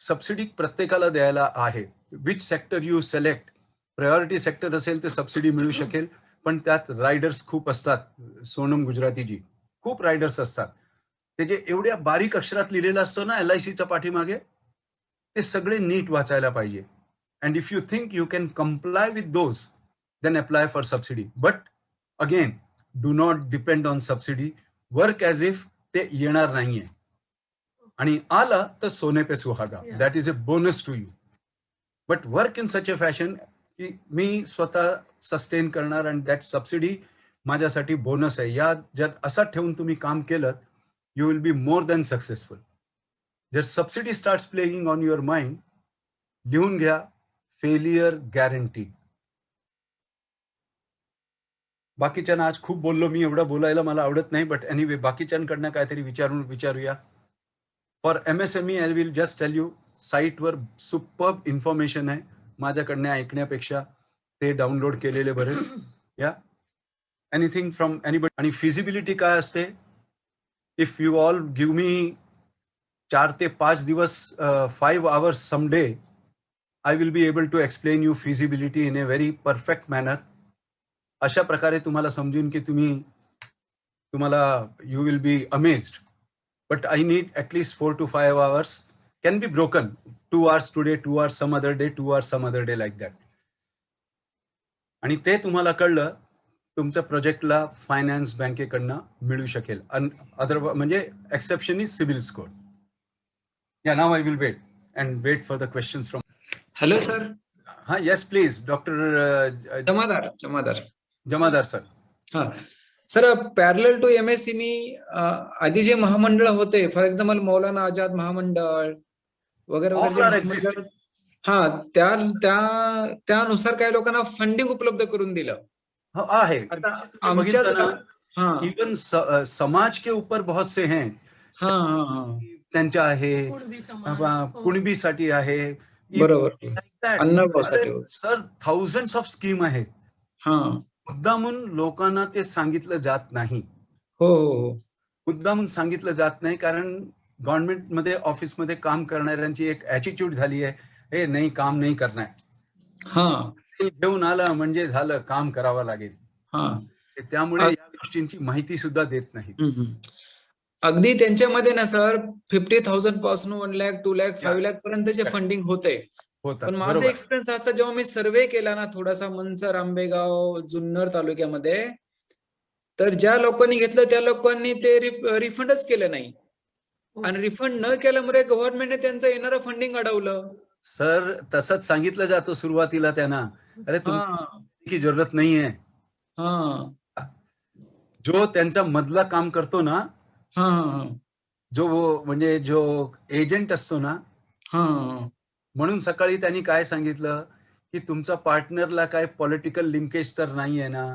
Subsidy प्रत्येकाला द्यायला आहे. Which sector you select, priority sector असेल तर सबसिडी मिळू शकेल, पण त्यात रायडर्स खूप असतात. सोनम गुजरातीजी, खूप रायडर्स असतात. ते जे एवढ्या बारीक अक्षरात लिहिलेलं असतं ना LICच्या पाठीमागे, ते सगळे नीट वाचायला पाहिजे. And if you think you can comply with those, then apply for subsidy. But again, do not depend on subsidy. Work as if ते येणार नाहीये, आणि आला तर सोने पे सुहागा. Yeah. That is a bonus to you. But work in such a fashion की मी स्वतः सस्टेन करणार, आणि दॅट सबसिडी माझ्यासाठी बोनस आहे. या जर असा ठेवून तुम्ही काम केलं, you will be more than successful. जर subsidy starts playing on your mind, लिहून घ्या, फेलियर गॅरंटी. बाकीच्यांना आज खूप बोललो मी, एवढं बोलायला मला आवडत नाही, बट एनिवे बाकीच्यांकडनं काहीतरी विचारूया. For MSME I will just tell you, साईटवर सुपर्ब इन्फॉर्मेशन आहे. माझ्याकडनं ऐकण्यापेक्षा ते डाउनलोड केलेले बरे. Yeah anything from anybody. आणि फिजिबिलिटी काय असते, if you all give me 4 ते 5 दिवस 5 hours some day, I will be able to explain you feasibility in a very perfect manner. अशा प्रकारे तुम्हाला समजून की तुम्हाला you will be amazed. But I need at least 4 to 5 hours. Can be broken. 2 hours today, 2 hours some other day, 2 hours some other day, like that. आणि ते तुम्हाला कळलं, तुमच्या प्रोजेक्टला फायनान्स बँकेकडनं मिळू शकेल. अदर म्हणजे एक्सेप्शन इज सिबिल स्कोर. या नाव I will wait for the questions from. Hello sir. हा, yes please. Doctor Jamadar sir. हा सर, पॅरलल टू MSME आधी जे महामंडळ होते, फॉर एक्झाम्पल मौलाना आझाद महामंडळ वगैरे All are वगैरे, existing. त्यानुसार काही लोकांना फंडिंग उपलब्ध करून दिलं. हो, आहे. आता तुम्ही आमच्याच बघितलं ना, हा इवन समाज के ऊपर बहुत से हैं. हा त्यांच्या आहे, कुणबी समाज. कुणबीसाठी आहे. बरोबर. अन्नभावासाठी. सर, थाउजंड्स ऑफ स्कीम आहेत. हा मुद्दामून लोकांना ते सांगितलं जात नाही. हो मुद्दामून सांगितलं जात नाही, कारण गव्हर्नमेंटमध्ये ऑफिसमध्ये काम करणाऱ्यांची एक ऍटिट्यूड झाली आहे, हे नाही, काम नाही करणार. हा घेऊन आलं म्हणजे झालं, काम करावं लागेल. हा त्यामुळे या गोष्टींची माहिती सुद्धा देत नाही. अगदी त्यांच्यामध्ये ना सर, 50,000 पासून 1 lakh, 2 lakh, 5 lakh पर्यंतचे फंडिंग होते. पण माझा एक्सपिरियन्स असा, जेव्हा मी सर्वे केला ना थोडासा मंचर, आंबेगाव, जुन्नर तालुक्यामध्ये, तर ज्या लोकांनी घेतलं त्या लोकांनी ते रिफंडच केलं नाही. आणि रिफंड न केल्यामुळे गव्हर्नमेंटने त्यांचं येणारं फंडिंग अडवलं. सर, तसंच सांगितलं जातं सुरुवातीला त्यांना, अरे तुमची जरूरत नाहीये. जो त्यांचा मधला काम करतो ना, जो एजंट असतो ना, म्हणून सकाळी त्यांनी काय सांगितलं की तुमचा पार्टनरला काय पॉलिटिकल लिंकेज तर नाहीये ना.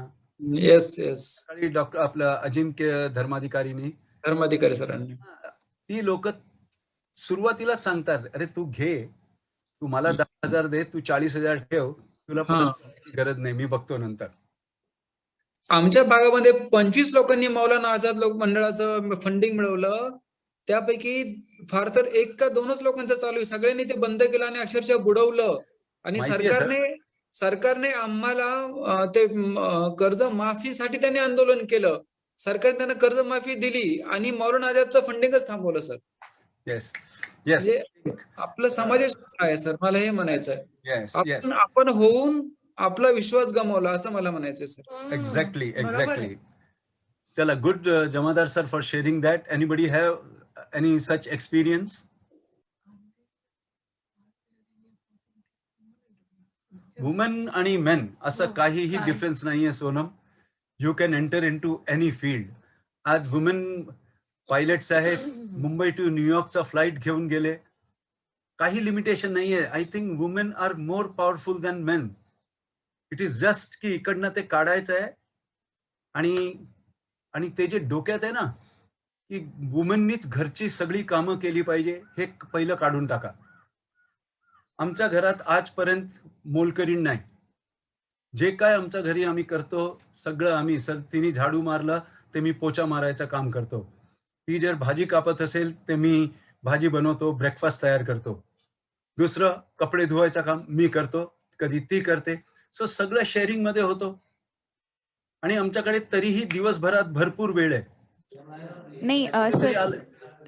येस. सकाळी डॉक्टर आपलं अजिंक्य धर्माधिकारी सरांनी ती लोक सुरुवातीलाच सांगतात, अरे तू घे, तू मला 10,000 दे, तू 40,000 ठेव, तुला गरज नाही, मी बघतो नंतर. आमच्या भागामध्ये 25 लोकांनी मौलाना आझाद लोक मंडळाचं फंडिंग मिळवलं. त्यापैकी फार तर 1 का 2च लोकांचं चालू आहे. सगळ्यांनी ते बंद केलं आणि अक्षरशः बुडवलं. आणि सरकारने आम्हाला ते कर्ज माफीसाठी त्यांनी आंदोलन केलं. सरकारने त्यांना कर्जमाफी दिली आणि मौलाना आझादचं फंडिंगच थांबवलं सर. येस. म्हणजे आपलं समाजशास्त्र आहे सर, मला हे म्हणायचं आहे. आपण होऊन आपला विश्वास गमावला, असं मला म्हणायचंय सर. एक्झॅक्टली. चला, good Jamadar sir for sharing that. Anybody have any such experience? Woman आणि मेन असं काहीही डिफरन्स नाहीये Sonam. You can enter in to any field. आज वुमेन पायलट्स आहेत, मुंबई टू न्यूयॉर्कचा फ्लाईट घेऊन गेले, काही लिमिटेशन नाहीये. I think women are more powerful than main. It is just की इकडनं ते काढायचं आहे. आणि ते जे डोक्यात आहे ना की वुमेननीच घरची सगळी कामं केली पाहिजे, हे पहिलं काढून टाका. आमच्या घरात आजपर्यंत मोलकरीण नाही. जे काय आमच्या घरी आम्ही करतो सगळं आम्ही, सर तिने झाडू मारलं ते मी पोचा मारायचं काम करतो. ती जर भाजी कापत असेल ते मी भाजी बनवतो, ब्रेकफास्ट तयार करतो. दुसरं कपडे धुवायचं काम मी करतो, कधी ती करते. सो सगळं शेअरिंग मध्ये होतो. आणि आमच्याकडे तरीही दिवसभरात भरपूर वेळ आहे. नाही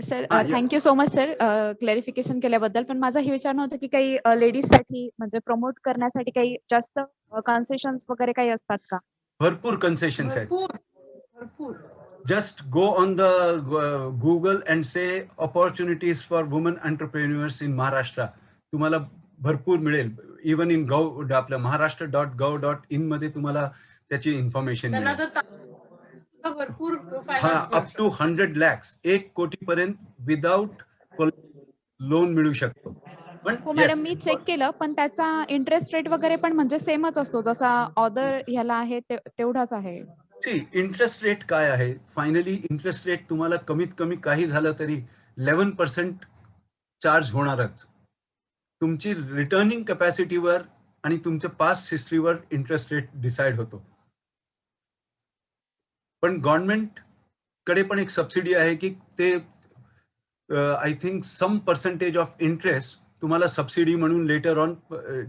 sir, thank you so much sir clarification केल्याबद्दल. पण माझा हे विचारणं होतं की काही लेडीज साठी म्हणजे प्रमोट करण्यासाठी काही जास्त कन्सेशन्स वगैरे काही असतात का? भरपूर कन्सेशन्स आहेत. भरपूर. Just go on the Google and say opportunities for women entrepreneurs in Maharashtra. तुम्हाला भरपूर मिळेल. इवन इन आपल्या महाराष्ट्र.gov.in मध्ये तुम्हाला त्याची इन्फॉर्मेशन त्यांना मिळेल. तर भरपूर हा, फायनान्स अप टू 100 lakhs 1 कोटीपर्यंत विदाउट लोन मिळू शकतो. पण हो मॅडम, yes, मी चेक केलं, पण त्याचा इंटरेस्ट रेट वगैरे पण म्हणजे सेमच असतो जसा अदर ह्याला आहे तेवढाच आहे. इंटरेस्ट रेट काय आहे? फायनली इंटरेस्ट रेट तुम्हाला कमीत कमी काही झालं तरी 11% चार्ज होणारच. तुमची रिटर्निंग कॅपॅसिटीवर आणि तुमच्या पास्ट हिस्ट्रीवर इंटरेस्ट रेट डिसाइड होतो. पण गव्हर्नमेंट कडे पण एक सबसिडी आहे की ते I think some percentage of interest तुम्हाला सबसिडी म्हणून लेटर ऑन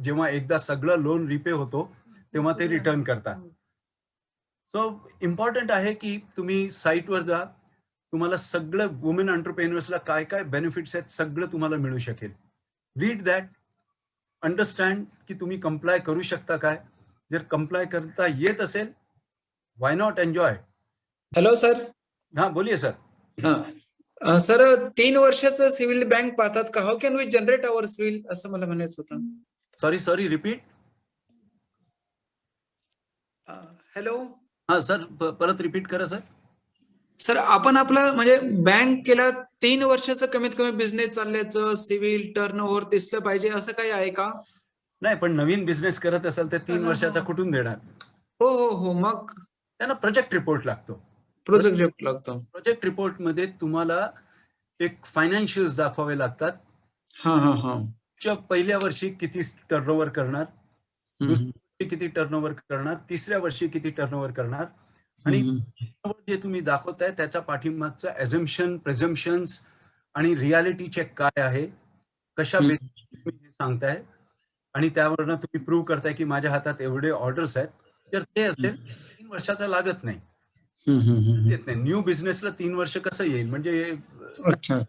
जेव्हा एकदा सगळं लोन रिपे होतो तेव्हा ते रिटर्न करतात. सो इम्पॉर्टंट आहे की तुम्ही साईटवर जा, तुम्हाला सगळं वुमेन एंटरप्रेन्युअर्सला काय काय बेनिफिट्स आहेत सगळं तुम्हाला मिळू शकेल. रीड दॅट, अंडरस्टँड की तुम्ही कंप्लाय करू शकता काय. जर कंप्लाय करता येत असेल, व्हाय नॉट एन्जॉय. Hello sir. हा, बोलिये सर. हा सर, 3 वर्षाचं सिव्हिल बँक पाहतात का? How can we generate our CIBIL, असं मला म्हणायचं होतं. Sorry repeat. हॅलो. हा सर, परत रिपीट करा सर. सर, आपण आपलं म्हणजे बँक केला 3 वर्षाचं कमीत कमी बिझनेस चालल्याचं सिव्हिल टर्नओव्हर दिसलं पाहिजे, असं काही आहे का? नाही, पण नवीन बिझनेस करत असाल तर 3 वर्षाचा कुठून देणार? हो, मग त्यांना प्रोजेक्ट रिपोर्ट लागतो. प्रोजेक्ट लागतो. प्रोजेक्ट रिपोर्ट मध्ये तुम्हाला एक फायनान्शियल्स दाखवावे लागतात. हा. पहिल्या वर्षी किती टर्नओव्हर करणार, दुसऱ्या वर्षी किती टर्नओव्हर करणार, तिसऱ्या वर्षी किती टर्नओव्हर करणार, आणि जे तुम्ही दाखवताय त्याच्या पाठीमागचं अझम्पशन, प्रेझम्पशन्स आणि रियालिटी चेक काय आहे, कशा बेसिस तुम्ही हे सांगताय आणि त्यावरनं तुम्ही प्रूव्ह करताय की माझ्या हातात एवढे ऑर्डर्स आहेत. जर ते असेल 3 वर्षाचा लागत नाही. येत नाही. न्यू बिझनेसला 3 वर्ष कसं येईल? म्हणजे अच्छा.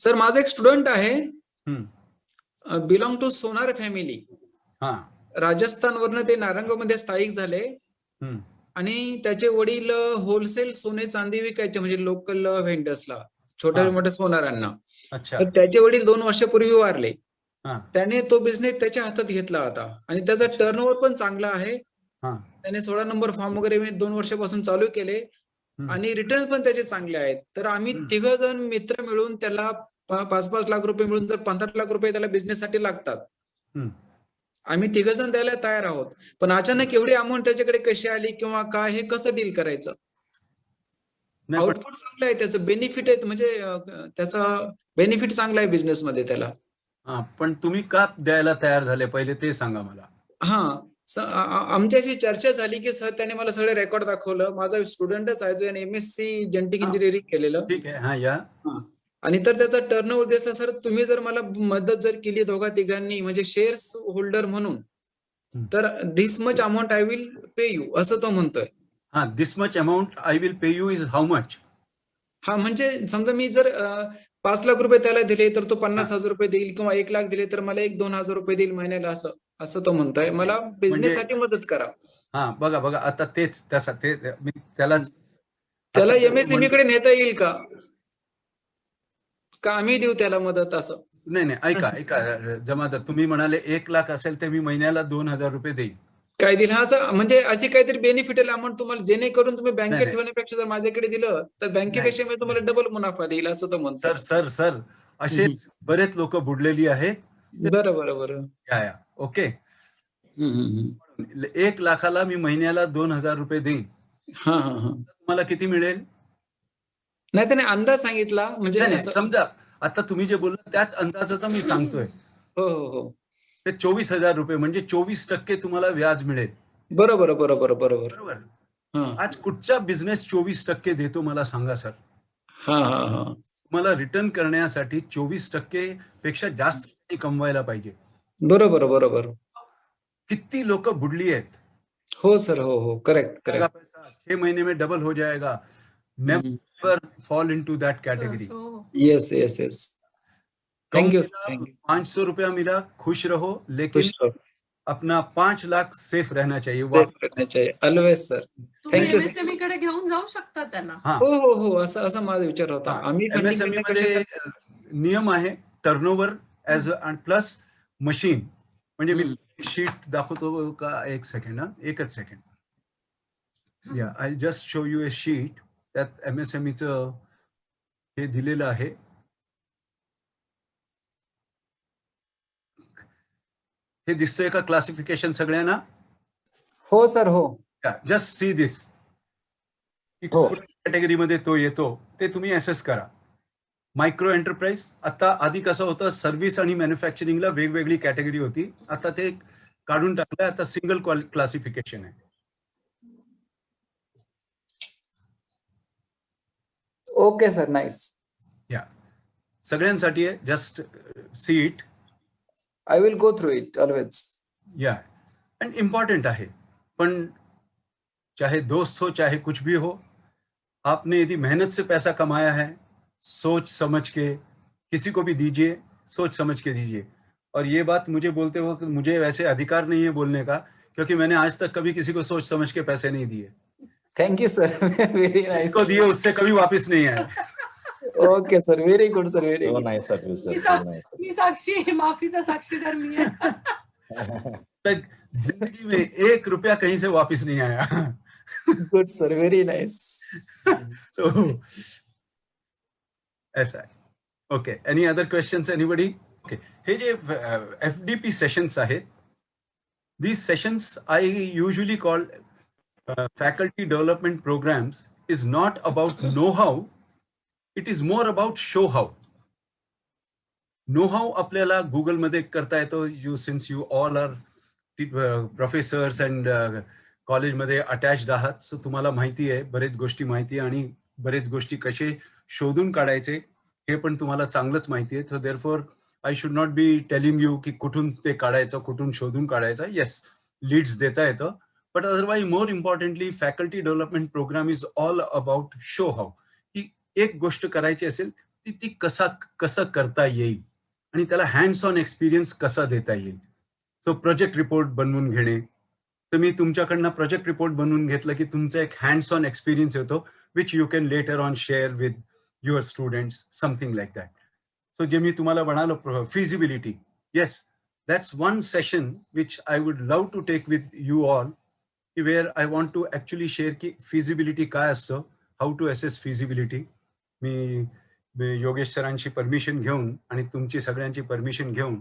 सर, माझा एक स्टुडंट आहे, बिलॉंग टू सोनार फॅमिली. हा, राजस्थानवरनं ते नारंगमध्ये स्थायिक झाले आणि त्याचे वडील होलसेल सोने चांदी विकायचे, म्हणजे लोकल व्हेंडर्सला, छोट्या मोठ्या सोनारांना. अच्छा. तर त्याचे वडील 2 वर्षापूर्वी वारले. हा. त्याने तो बिझनेस त्याच्या हातात घेतला होता आणि त्याचा टर्नओव्हर पण चांगला आहे. हा. त्याने 16 नंबर फॉर्म वगैरे 2 वर्षापासून चालू केले आणि रिटर्न पण त्याचे चांगले आहेत. तर आम्ही 3 जण मित्र मिळून त्याला 5-5 लाख रुपये मिळून जर 15 लाख रुपये त्याला बिझनेस साठी लागतात, आम्ही 3 जण द्यायला तयार आहोत. पण अचानक एवढी अमाऊंट त्याच्याकडे कशी आली किंवा काय, हे कसं डील करायचं? आउटपुट चांगलं आहे, त्याचं बेनिफिट आहे, म्हणजे त्याचा बेनिफिट चांगला आहे बिझनेस मध्ये त्याला. पण तुम्ही का द्यायला तयार झाले पहिले ते सांगा मला. आमच्याशी चर्चा झाली की सर, त्याने मला सगळे रेकॉर्ड दाखवलं. माझा स्टुडंटच आहे, त्याने MSc जेनेटिक इंजिनिअरिंग केलेलं. ठीक आहे. हा, या. आणि तर त्याचा टर्नओव्हर दिसला. सर, तुम्ही जर मला मदत जर केली दोघा तिघांनी, म्हणजे शेअर्स होल्डर म्हणून, तर this much amount I will pay you, असं तो म्हणतोय. हा, this much amount I will pay you is how much? हा, म्हणजे समजा मी जर 5 लाख रुपये त्याला दिले तर तो 50,000 रुपये देईल, किंवा 1 लाख दिले तर मला 1-2 हजार रुपये देईल महिन्याला, असं तो म्हणतोय. मला बिझनेस साठी मदत करा. हा, बघा आता तेच मी त्याला MSME कडे नेता येईल का आम्ही देऊ त्याला मदत? असं नाही, ऐका जमादार, तुम्ही म्हणाले 1 लाख असेल तर मी महिन्याला 2,000 रुपये देईन. काय दिलं? हा, म्हणजे अशी काहीतरी बेनिफिटेड अमाऊंट तुम्हाला, जेणेकरून तुम्ही बँकेत ठेवण्यापेक्षा जर माझ्याकडे दिलं तर बँकेपेक्षा मी तुम्हाला डबल मुनाफा देईल, असं तो म्हणतो. सर असेच बरेच लोक बुडलेली आहेत. बरं. ओके. 1 लाखाला मी महिन्याला 2,000 रुपये देईन. तुम्हाला किती मिळेल? नाही, त्याने अंदाज सांगितला. म्हणजे समजा आता तुम्ही जे बोलला त्याच अंदाजाचा मी सांगतोय. हो. ते 24,000 रुपये म्हणजे 24% तुम्हाला व्याज मिळेल. बरोबर. आज कुठचा बिझनेस 24% देतो मला सांगा सर. मला रिटर्न करण्यासाठी 24% पेक्षा जास्त कमवायला पाहिजे. बरोबर. किती लोक बुडली आहेत. हो सर, हो, करेक्ट. 6 महीने में डबल हो जाएगा. Never fall into that category. Yes. Thank you. 500 रुपया मिला, खुश रहो, लेकिन अपना 5 लाख सेफ रहना चाहिए. Always sir. तुम्ही Thank you, sir. MSME कडे घेऊन जाऊ शकता त्यांना. हा, हो हो हो, असं माझा विचार होता. आम्ही funding MSME करण्याकडे मध्ये नियम आहे turnover as and plus machine. म्हणजे मी शीट दाखवतो का? एक सेकंड, एकच सेकंड. या I just show U A sheet. त्यात MSMEचं हे दिलेलं आहे. हे दिसतंय का क्लासिफिकेशन सगळ्यांना? हो सर, हो. Just see this. कॅटेगरीमध्ये तो येतो ते तुम्ही असेस करा. मायक्रो एंटरप्राइज, आता आधी कसं होतं, सर्व्हिस आणि मॅन्युफॅक्चरिंगला वेगवेगळी कॅटेगरी होती. आता ते काढून टाकलं. आता सिंगल क्लासिफिकेशन आहे. Okay sir, nice. या सगळ्यांसाठी आहे. Just see it. I will go through it always. Yeah, and important है. पण चाहे दोस्त हो चाहे कुछ भी हो, आपने यदि मेहनत से पैसा कमाया है, सोच समझ के किसी को भी दीजिए, सोच समझ के दीजिए. और ये बात मुझे बोलते हो कि मुझे वैसे अधिकार नहीं है बोलने का, क्योंकि मैंने आज तक कभी किसी को सोच समझ के पैसे नहीं दिए. Thank you sir. Very nice. जिसको दिए उससे कभी वापस नहीं आया. Okay sir, very good sir, very So good. nice of you, sir. Me So nice. मी साक्षी, माफीचा साक्षीदार मी आहे. तक जिंदगी में 1 रुपया कहीं से वापस नहीं आया. Good sir, very nice. So ऐसा है. Okay, any other questions anybody? Okay, हे जे FDP sessions आहेत, these sessions I usually call faculty development programs is not about know-how, it is more about show-how. Know-how आपल्याला Google मध्ये करता येतो. Since you all are professors and college मध्ये attached आहात, so तुम्हाला माहिती आहे, बरेच गोष्टी माहिती आहे आणि बरेच गोष्टी कसे शोधून काढायचे हे पण तुम्हाला चांगलंच माहिती आहे. So therefore I should not be telling you की कुठून ते काढायचं, कुठून शोधून काढायचं. Yes, leads देता येतं. But otherwise, more importantly, faculty development program is all about show how. की एक गोष्ट करायची असेल ती कसं करता येईल आणि त्याला हँड्स ऑन एक्सपिरियन्स कसा देता येईल. सो प्रोजेक्ट रिपोर्ट बनवून घेणे. तर मी तुमच्याकडनं प्रोजेक्ट रिपोर्ट बनवून घेतलं की तुमचा एक हँड्स ऑन एक्सपिरियन्स येतो, which you can later on share with your students, something like that. So जे मी तुम्हाला म्हणालो फिजिबिलिटी, yes, that's one session which I would love to take with you all, where I want to actually share की feasibility काय असतं, how to assess feasibility. मी योगेश सरांची permission घेऊन आणि तुमची सगळ्यांची परमिशन घेऊन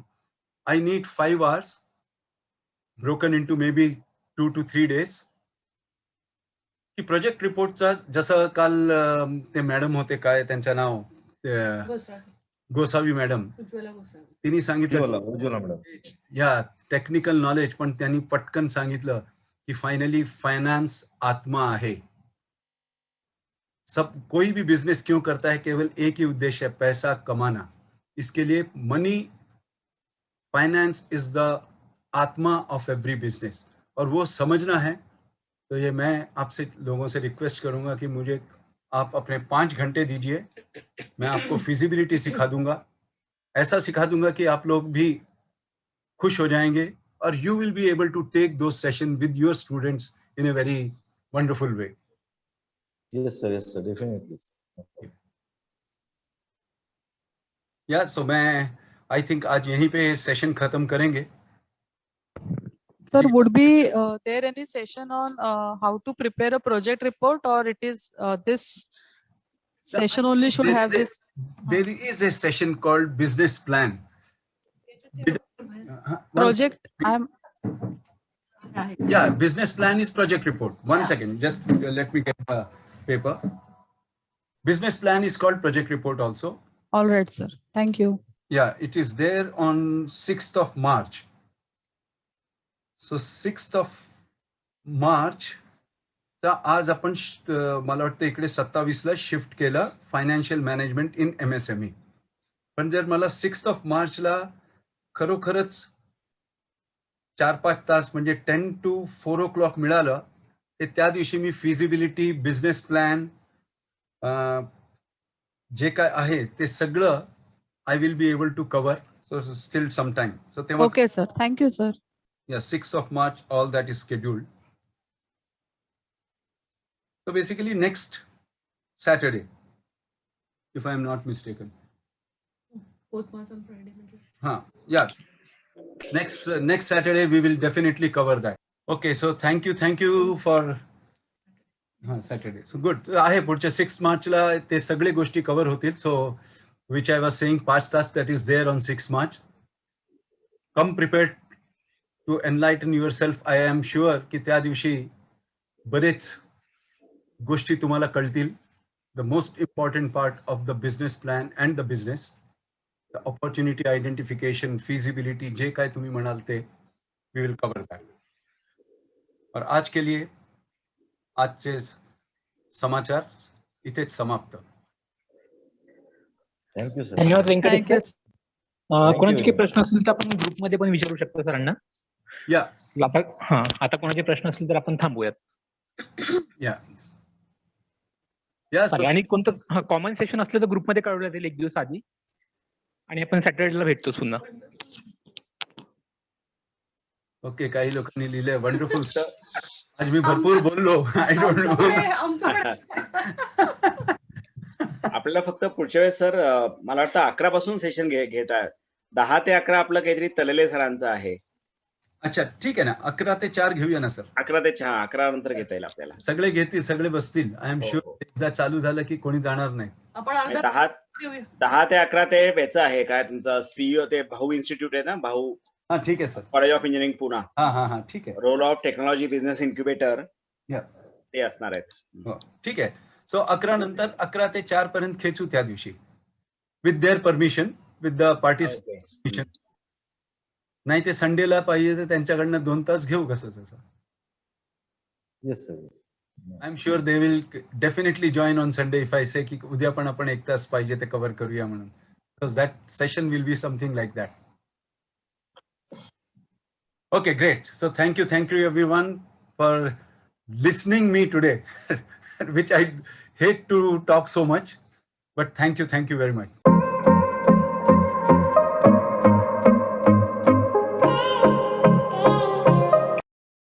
I need 5 hours broken into maybe 2 to 3 days. की प्रोजेक्ट रिपोर्टचा, जसं काल ते मॅडम होते, काय त्यांचं नाव, गोसावी मॅडम, तिने सांगितलं या टेक्निकल नॉलेज, पण त्यांनी पटकन सांगितलं कि फाइनली फाइनेंस आत्मा है. सब कोई भी बिजनेस क्यों करता है, केवल एक ही उद्देश्य है, पैसा कमाना. इसके लिए मनी, फाइनेंस इज द आत्मा ऑफ एवरी बिजनेस, और वो समझना है. तो ये मैं आपसे लोगों से रिक्वेस्ट करूंगा कि मुझे आप अपने 5 घंटे दीजिए, मैं आपको फिजिबिलिटी सिखा दूंगा. ऐसा सिखा दूंगा कि आप लोग भी खुश हो जाएंगे, or you will be able to take those sessions with your students in a very wonderful way. Yes sir, definitely. Yeah, so I think आज यहीं पे सेशन खत्म करेंगे. Sir, would be there any session on how to prepare a project report, or it is this session only should have this? There is a session called business plan. Project, Yeah, business plan is project report. One second, just let me get the paper. Business plan is called project report also. All right, sir. Thank you. Yeah, it is there on 6th of March. So 6th of March, आज आपण मला वाटतं इकडे 27 ला shift केलं financial management in MSME. पण जर मला 6th of March ला खरोखरच 4-5 तास म्हणजे 10 to 4 o'clock मिळालं, ते त्या दिवशी मी फिजिबिलिटी, बिझनेस प्लॅन, जे काय आहे ते सगळं I will be able to cover. So still some time. So Okay, sir. Thank you, sir. Yeah, 6th of March, all that is scheduled. So basically next Saturday, if I am not mistaken. 4th March on Friday. Yeah. Next Saturday we will definitely cover that. Okay, so thank you for Saturday. So good. आहे पुढच्या 6 मार्चला ते सगळे गोष्टी cover होतील. So which I was saying 5 तास that is there on 6 March. Come prepared to enlighten yourself. I am sure की त्या दिवशी बरेच गोष्टी तुम्हाला कळतील. The most important part of the business plan and the business, the opportunity identification, feasibility, जे काय तुम्ही म्हणाल ते we will cover that. और आज के लिए आजचे समाचार इथेच समाप्त. Thank you sir. धन्यवाद व्यंकटेश Thank you. सर. कोणाचे काही प्रश्न असतील तर आपण ग्रुपमध्ये पण विचारू शकतो सरांना. या आता कोणाचे प्रश्न असतील तर आपण थांबूयात. आणि कोणतं कॉमन सेशन असलं तर ग्रुपमध्ये कळवलं जाईल एक दिवस आधी, आणि आपण सॅटर्डेला भेटतो पुन्हा. ओके, काही लोकांनी लिहिलंय वंडरफुल सर. आज मी भरपूर बोललो. I don't know. आपल्याला फक्त पुढच्या वेळेस सर मला वाटतं 11 पासून सेशन घेत आहेत. 10 ते 11 आपलं काहीतरी तलेले सरांचं आहे. अच्छा, ठीक आहे ना. 11 ते 4 घेऊया ना सर. 11 ते 6, 11 नंतर घेता येईल आपल्याला. सगळे घेतील, सगळे बसतील. आय एम शुअर एकदा चालू झालं की कोणी जाणार नाही. आपण 10 ते 11 ते याचं आहे काय तुमचं सीईओ ते भाऊ इन्स्टिट्यूट आहे ना, भाऊ. ठीक आहे sir. College of engineering Pune. ठीक आहे. Role of technology business incubator ते असणार आहेत. ठीक आहे. सो 11 नंतर 11 ते 4 पर्यंत खेचू त्या दिवशी, with their permission, with the parties permission. नाही ते संडेला पाहिजे तर त्यांच्याकडनं 2 तास घेऊ कसं तसं. Yes sir. I am sure they will definitely join on Sunday if I say की उद्या पण आपण 1 तास पाहिजे ते कव्हर करूया म्हणून. Because that session will be something like that. Okay, great. So thank you everyone for listening me today, which I hate to talk so much, but thank you very much.